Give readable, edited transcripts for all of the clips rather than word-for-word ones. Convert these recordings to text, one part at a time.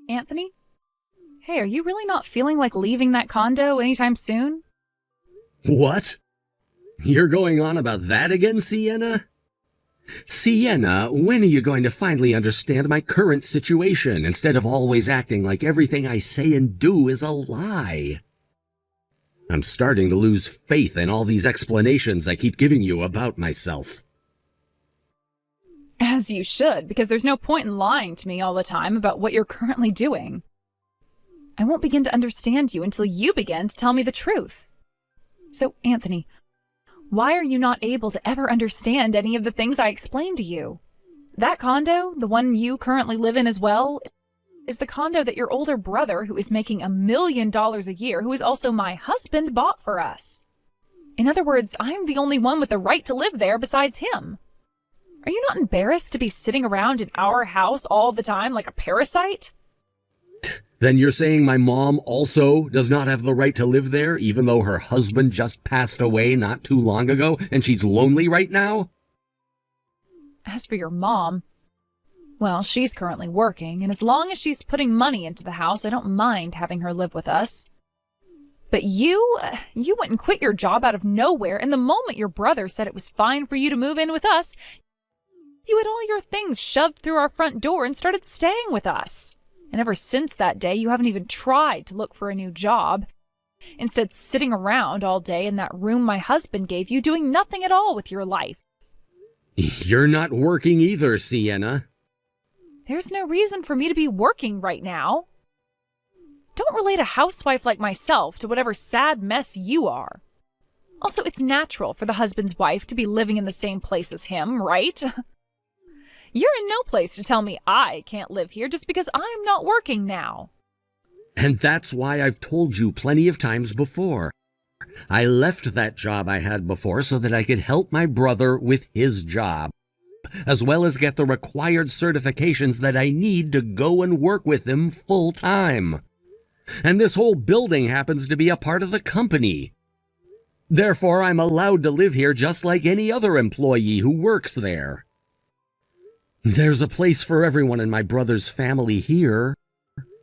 Anthony? Hey, are you really not feeling like leaving that condo anytime soon? What? You're going on about that again, Sienna? Sienna, when are you going to finally understand my current situation instead of always acting like everything I say and do is a lie? I'm starting to lose faith in all these explanations I keep giving you about myself. As you should, because there's no point in lying to me all the time about what you're currently doing. I won't begin to understand you until you begin to tell me the truth. So, Anthony, why are you not able to ever understand any of the things I explained to you? That condo, the one you currently live in as well, is the condo that your older brother, who is making $1 million a year, who is also my husband, bought for us. In other words, I'm the only one with the right to live there besides him. Are you not embarrassed to be sitting around in our house all the time like a parasite? Then you're saying my mom also does not have the right to live there, even though her husband just passed away not too long ago, and she's lonely right now? As for your mom, well, she's currently working, and as long as she's putting money into the house, I don't mind having her live with us. But you went and quit your job out of nowhere, and the moment your brother said it was fine for you to move in with us, you had all your things shoved through our front door and started staying with us. And ever since that day, you haven't even tried to look for a new job. Instead, sitting around all day in that room my husband gave you, doing nothing at all with your life. You're not working either, Sienna. There's no reason for me to be working right now. Don't relate a housewife like myself to whatever sad mess you are. Also, it's natural for the husband's wife to be living in the same place as him, right? You're in no place to tell me I can't live here just because I'm not working now. And that's why I've told you plenty of times before. I left that job I had before so that I could help my brother with his job, as well as get the required certifications that I need to go and work with him full time. And this whole building happens to be a part of the company. Therefore, I'm allowed to live here just like any other employee who works there. There's a place for everyone in my brother's family here,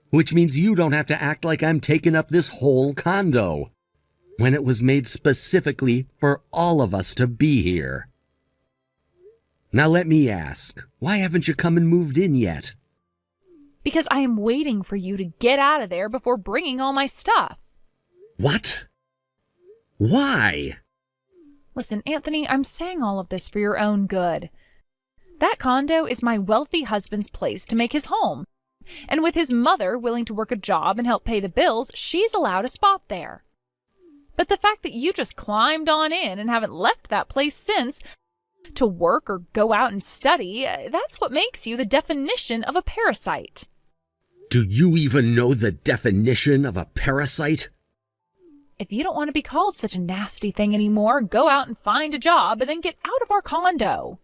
which means you don't have to act like I'm taking up this whole condo, when it was made specifically for all of us to be here. Now let me ask, why haven't you come and moved in yet? Because I am waiting for you to get out of there before bringing all my stuff. What? Why? Listen, Anthony, I'm saying all of this for your own good. That condo is my wealthy husband's place to make his home. And with his mother willing to work a job and help pay the bills, she's allowed a spot there. But the fact that you just climbed on in and haven't left that place since to work or go out and study, that's what makes you the definition of a parasite. Do you even know the definition of a parasite? If you don't want to be called such a nasty thing anymore, go out and find a job and then get out of our condo.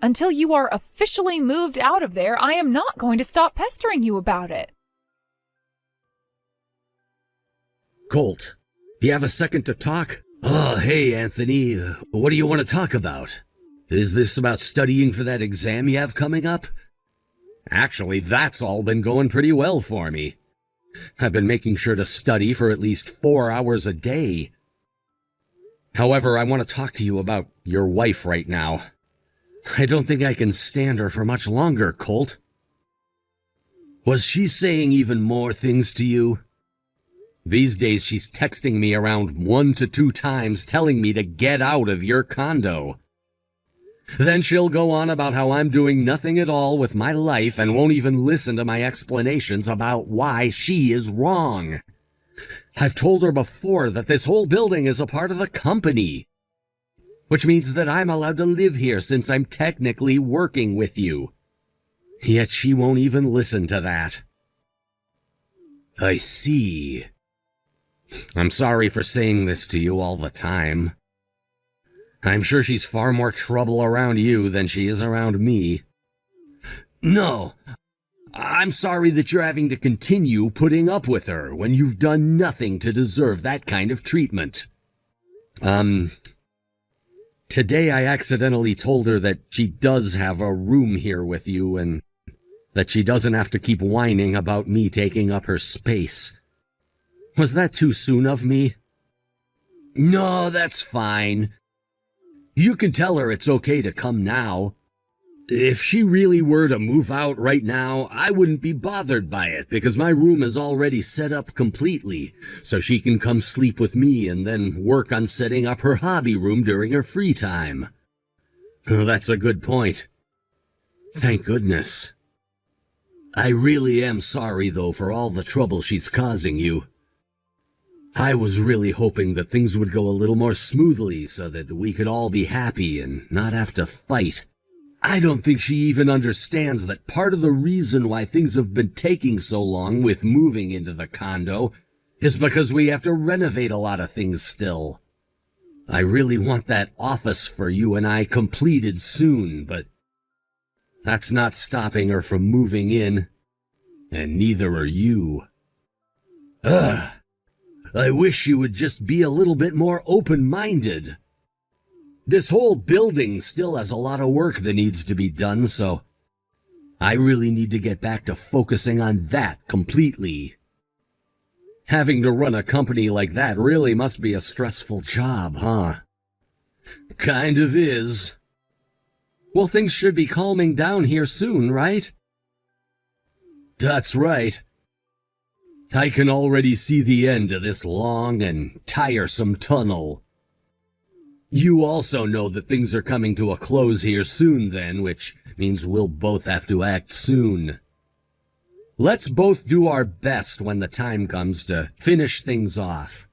Until you are officially moved out of there, I am not going to stop pestering you about it. Colt, do you have a second to talk? Oh, hey, Anthony. What do you want to talk about? Is this about studying for that exam you have coming up? Actually, that's all been going pretty well for me. I've been making sure to study for at least 4 hours a day. However, I want to talk to you about your wife right now. I don't think I can stand her for much longer, Colt. Was she saying even more things to you? These days she's texting me around 1 to 2 times telling me to get out of your condo. Then she'll go on about how I'm doing nothing at all with my life and won't even listen to my explanations about why she is wrong. I've told her before that this whole building is a part of the company, which means that I'm allowed to live here since I'm technically working with you. Yet she won't even listen to that. I see. I'm sorry for saying this to you all the time. I'm sure she's far more trouble around you than she is around me. No, I'm sorry that you're having to continue putting up with her when you've done nothing to deserve that kind of treatment. Today I accidentally told her that she does have a room here with you, and that she doesn't have to keep whining about me taking up her space. Was that too soon of me? No, that's fine. You can tell her it's okay to come now. If she really were to move out right now, I wouldn't be bothered by it because my room is already set up completely, so she can come sleep with me and then work on setting up her hobby room during her free time. Oh, that's a good point. Thank goodness. I really am sorry, though, for all the trouble she's causing you. I was really hoping that things would go a little more smoothly so that we could all be happy and not have to fight. I don't think she even understands that part of the reason why things have been taking so long with moving into the condo is because we have to renovate a lot of things still. I really want that office for you and I completed soon, but that's not stopping her from moving in, and neither are you. Ugh. I wish you would just be a little bit more open-minded. This whole building still has a lot of work that needs to be done, so I really need to get back to focusing on that completely. Having to run a company like that really must be a stressful job, huh? Kind of is. Well, things should be calming down here soon, right? That's right. I can already see the end of this long and tiresome tunnel. You also know that things are coming to a close here soon then, which means we'll both have to act soon. Let's both do our best when the time comes to finish things off.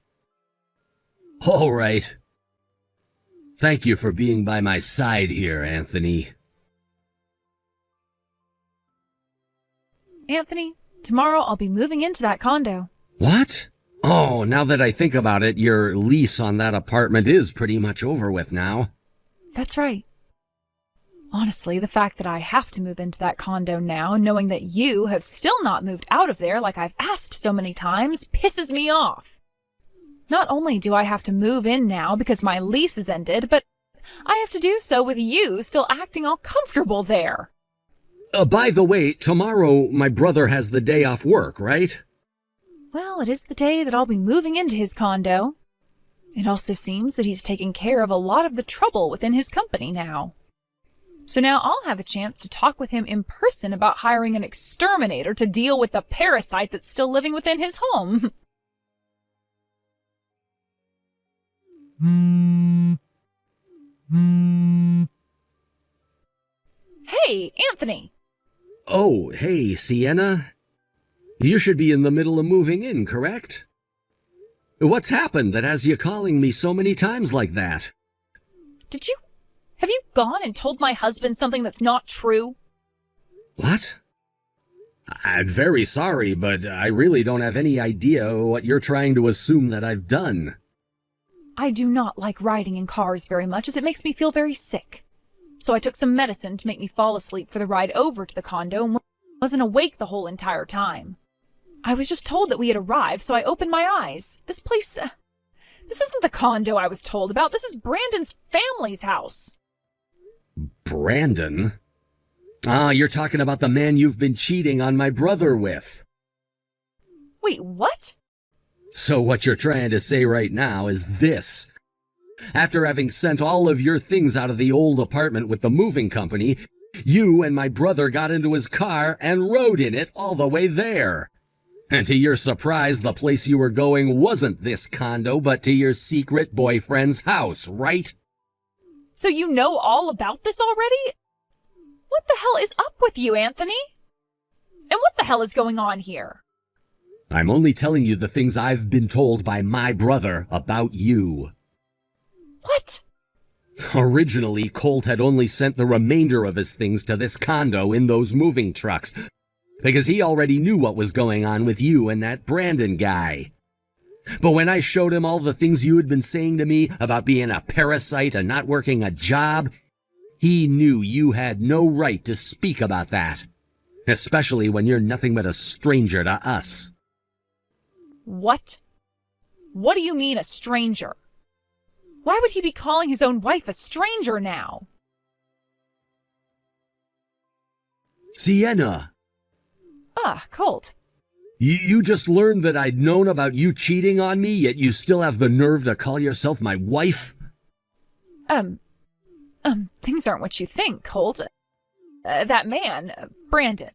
All right. Thank you for being by my side here, Anthony. Anthony, tomorrow I'll be moving into that condo. What? Oh, now that I think about it, your lease on that apartment is pretty much over with now. That's right. Honestly, the fact that I have to move into that condo now, knowing that you have still not moved out of there like I've asked so many times, pisses me off. Not only do I have to move in now because my lease is ended, but I have to do so with you still acting all comfortable there. By the way, tomorrow my brother has the day off work, right? Well, it is the day that I'll be moving into his condo. It also seems that he's taking care of a lot of the trouble within his company now. So now I'll have a chance to talk with him in person about hiring an exterminator to deal with the parasite that's still living within his home. Hey, Anthony! Oh, hey, Sienna. You should be in the middle of moving in, correct? What's happened that has you calling me so many times like that? Have you gone and told my husband something that's not true? What? I'm very sorry, but I really don't have any idea what you're trying to assume that I've done. I do not like riding in cars very much as it makes me feel very sick. So I took some medicine to make me fall asleep for the ride over to the condo and wasn't awake the whole entire time. I was just told that we had arrived, so I opened my eyes. This isn't the condo I was told about. This is Brandon's family's house. Brandon? Ah, you're talking about the man you've been cheating on my brother with. Wait, what? So what you're trying to say right now is this. After having sent all of your things out of the old apartment with the moving company, you and my brother got into his car and rode in it all the way there. And to your surprise, the place you were going wasn't this condo, but to your secret boyfriend's house, right? So you know all about this already? What the hell is up with you, Anthony? And what the hell is going on here? I'm only telling you the things I've been told by my brother about you. What? Originally, Colt had only sent the remainder of his things to this condo in those moving trucks, because he already knew what was going on with you and that Brandon guy. But when I showed him all the things you had been saying to me about being a parasite and not working a job, he knew you had no right to speak about that, especially when you're nothing but a stranger to us. What? What do you mean, a stranger? Why would he be calling his own wife a stranger now? Sienna, Ah, Colt. You just learned that I'd known about you cheating on me, yet you still have the nerve to call yourself my wife? Things aren't what you think, Colt. That man, Brandon.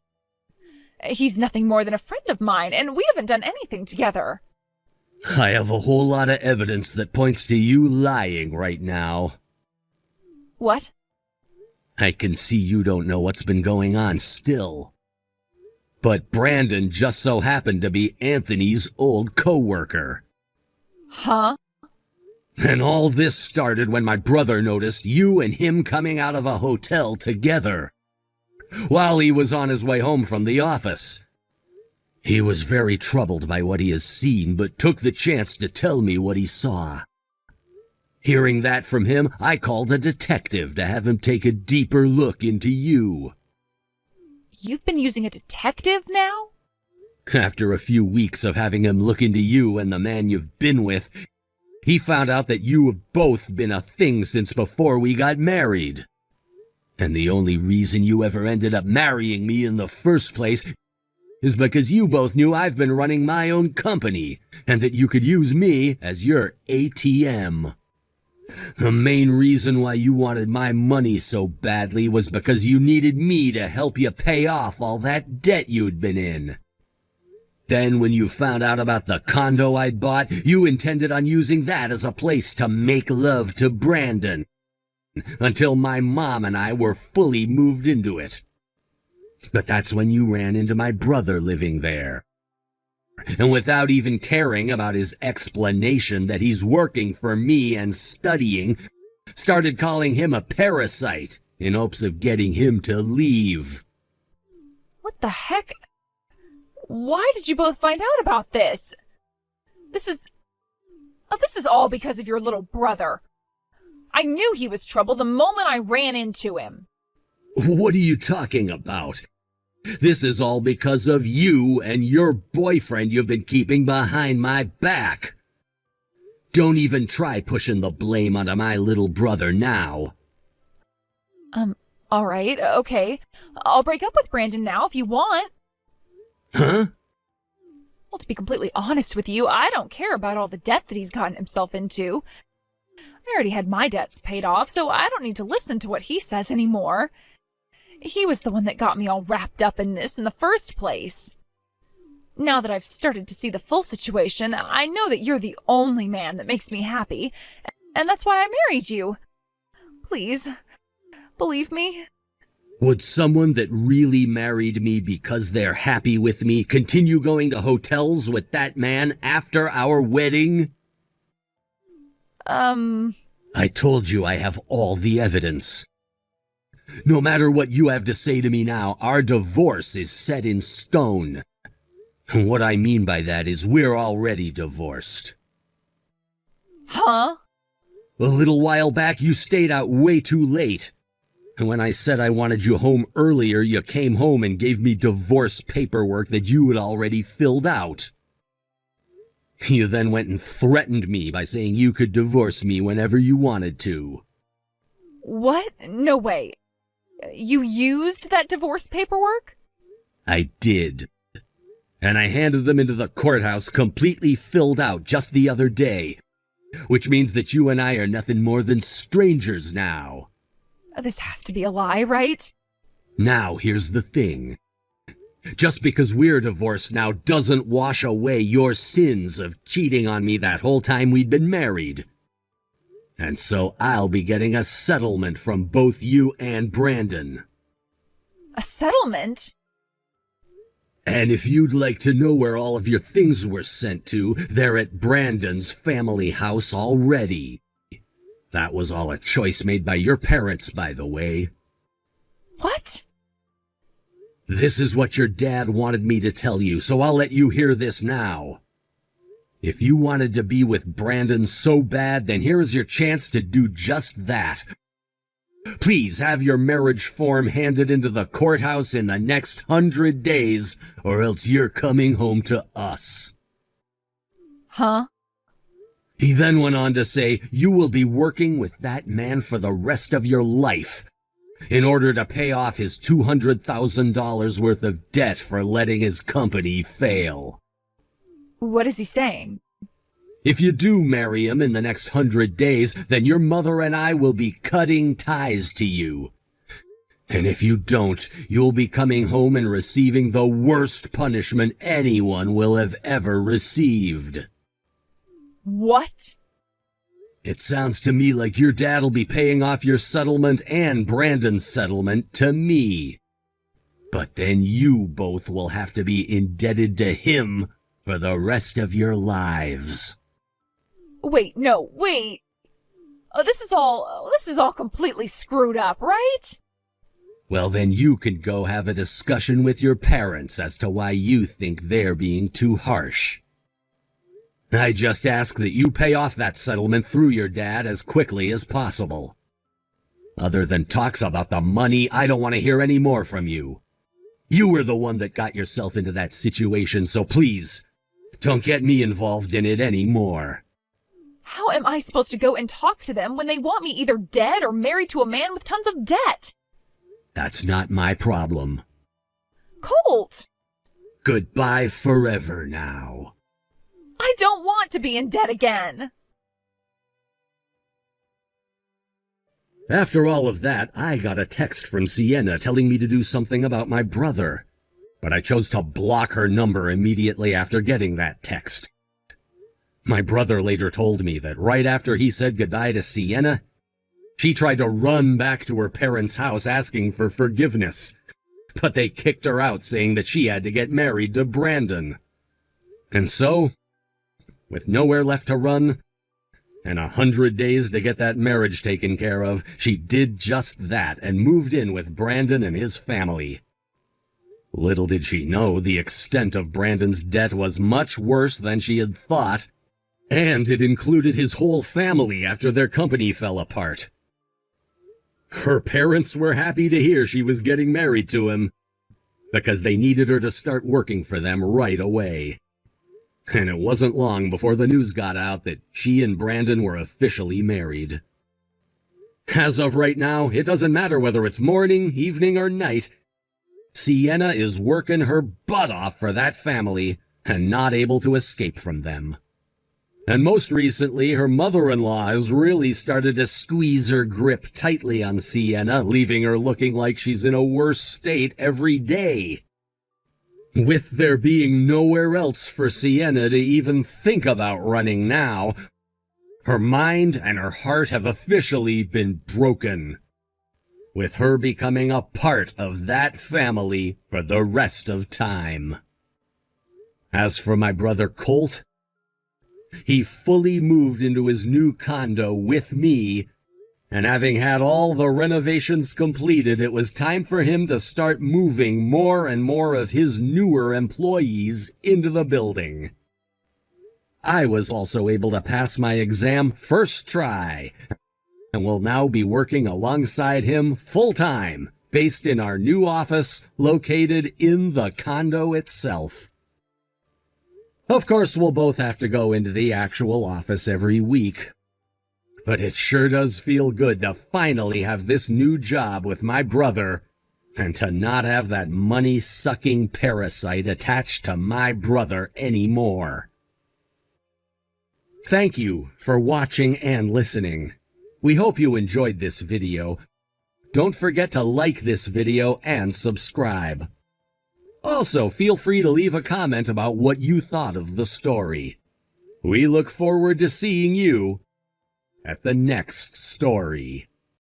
He's nothing more than a friend of mine, and we haven't done anything together. I have a whole lot of evidence that points to you lying right now. What? I can see you don't know what's been going on still. But Brandon just so happened to be Anthony's old co-worker. Huh? And all this started when my brother noticed you and him coming out of a hotel together while he was on his way home from the office. He was very troubled by what he has seen, but took the chance to tell me what he saw. Hearing that from him, I called a detective to have him take a deeper look into you. You've been using a detective now? After a few weeks of having him look into you and the man you've been with, he found out that you have both been a thing since before we got married. And the only reason you ever ended up marrying me in the first place is because you both knew I've been running my own company and that you could use me as your ATM. The main reason why you wanted my money so badly was because you needed me to help you pay off all that debt you'd been in. Then when you found out about the condo I'd bought, you intended on using that as a place to make love to Brandon, until my mom and I were fully moved into it. But that's when you ran into my brother living there. And without even caring about his explanation that he's working for me and studying, started calling him a parasite in hopes of getting him to leave. What the heck? Why did you both find out about this? This is all because of your little brother. I knew he was trouble the moment I ran into him. What are you talking about? This is all because of you and your boyfriend you've been keeping behind my back. Don't even try pushing the blame onto my little brother now. All right, okay. I'll break up with Brandon now if you want. Huh? Well, to be completely honest with you, I don't care about all the debt that he's gotten himself into. I already had my debts paid off, so I don't need to listen to what he says anymore. He was the one that got me all wrapped up in this in the first place. Now that I've started to see the full situation, I know that you're the only man that makes me happy, and that's why I married you. Please, believe me. Would someone that really married me because they're happy with me continue going to hotels with that man after our wedding? I told you I have all the evidence. No matter what you have to say to me now, our divorce is set in stone. And what I mean by that is we're already divorced. Huh? A little while back, you stayed out way too late. And when I said I wanted you home earlier, you came home and gave me divorce paperwork that you had already filled out. You then went and threatened me by saying you could divorce me whenever you wanted to. What? No way. You used that divorce paperwork? I did. And I handed them into the courthouse completely filled out just the other day, which means that you and I are nothing more than strangers now. This has to be a lie, right? Now, here's the thing. Just because we're divorced now doesn't wash away your sins of cheating on me that whole time we'd been married. And so I'll be getting a settlement from both you and Brandon. A settlement? And if you'd like to know where all of your things were sent to, they're at Brandon's family house already. That was all a choice made by your parents, by the way. What? This is what your dad wanted me to tell you, so I'll let you hear this now. If you wanted to be with Brandon so bad, then here is your chance to do just that. Please have your marriage form handed into the courthouse in the next 100 days, or else you're coming home to us. Huh? He then went on to say, you will be working with that man for the rest of your life, in order to pay off his $200,000 worth of debt for letting his company fail. What is he saying? If you do marry him in the next 100 days, then your mother and I will be cutting ties to you. And if you don't, you'll be coming home and receiving the worst punishment anyone will have ever received. What? It sounds to me like your dad'll be paying off your settlement and Brandon's settlement to me. But then you both will have to be indebted to him for the rest of your lives. Wait, no, wait. This is all completely screwed up, right? Well, then you can go have a discussion with your parents as to why you think they're being too harsh. I just ask that you pay off that settlement through your dad as quickly as possible. Other than talks about the money, I don't want to hear any more from you. You were the one that got yourself into that situation, so please, don't get me involved in it anymore. How am I supposed to go and talk to them when they want me either dead or married to a man with tons of debt? That's not my problem. Colt! Goodbye forever now. I don't want to be in debt again. After all of that, I got a text from Sienna telling me to do something about my brother. But I chose to block her number immediately after getting that text. My brother later told me that right after he said goodbye to Sienna, she tried to run back to her parents' house asking for forgiveness. But they kicked her out saying that she had to get married to Brandon. And so, with nowhere left to run, and 100 days to get that marriage taken care of, she did just that and moved in with Brandon and his family. Little did she know the extent of Brandon's debt was much worse than she had thought, and it included his whole family after their company fell apart. Her parents were happy to hear she was getting married to him, because they needed her to start working for them right away. And it wasn't long before the news got out that she and Brandon were officially married. As of right now, it doesn't matter whether it's morning, evening, or night. Sienna is working her butt off for that family and not able to escape from them. And most recently, her mother-in-law has really started to squeeze her grip tightly on Sienna, leaving her looking like she's in a worse state every day. With there being nowhere else for Sienna to even think about running now, her mind and her heart have officially been broken, with her becoming a part of that family for the rest of time. As for my brother Colt, he fully moved into his new condo with me, and having had all the renovations completed, it was time for him to start moving more and more of his newer employees into the building. I was also able to pass my exam first try, and will now be working alongside him full-time, based in our new office located in the condo itself. Of course, we'll both have to go into the actual office every week. But it sure does feel good to finally have this new job with my brother, and to not have that money-sucking parasite attached to my brother anymore. Thank you for watching and listening. We hope you enjoyed this video. Don't forget to like this video and subscribe. Also, feel free to leave a comment about what you thought of the story. We look forward to seeing you at the next story.